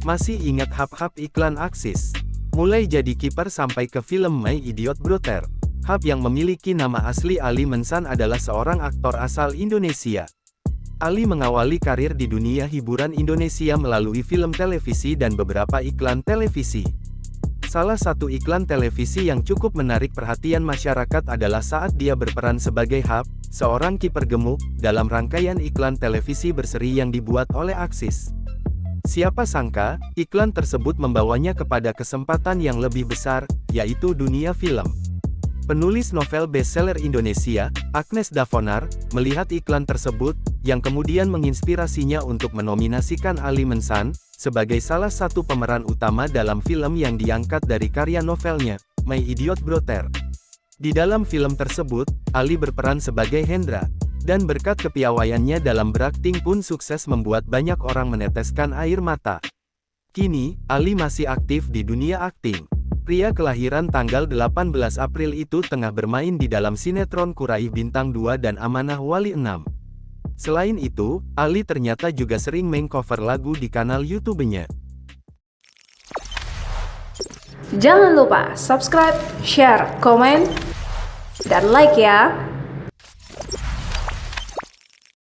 Masih ingat hap-hap iklan Axis? Mulai jadi kiper sampai ke film My Idiot Brother. Hap yang memiliki nama asli Ali Mensan adalah seorang aktor asal Indonesia. Ali mengawali karir di dunia hiburan Indonesia melalui film televisi dan beberapa iklan televisi. Salah satu iklan televisi yang cukup menarik perhatian masyarakat adalah saat dia berperan sebagai Hap, seorang kiper gemuk, dalam rangkaian iklan televisi berseri yang dibuat oleh Axis. Siapa sangka, iklan tersebut membawanya kepada kesempatan yang lebih besar, yaitu dunia film. Penulis novel bestseller Indonesia, Agnes Davonar, melihat iklan tersebut, yang kemudian menginspirasinya untuk menominasikan Ali Mensan, sebagai salah satu pemeran utama dalam film yang diangkat dari karya novelnya, My Idiot Brother. Di dalam film tersebut, Ali berperan sebagai Hendra, dan berkat kepiawaiannya dalam berakting pun sukses membuat banyak orang meneteskan air mata. Kini, Ali masih aktif di dunia akting. Pria kelahiran tanggal 18 April itu tengah bermain di dalam sinetron Kuraih Bintang 2 dan Amanah Wali 6. Selain itu, Ali ternyata juga sering main-cover lagu di kanal YouTube-nya. Jangan lupa subscribe, share, komen, dan like ya!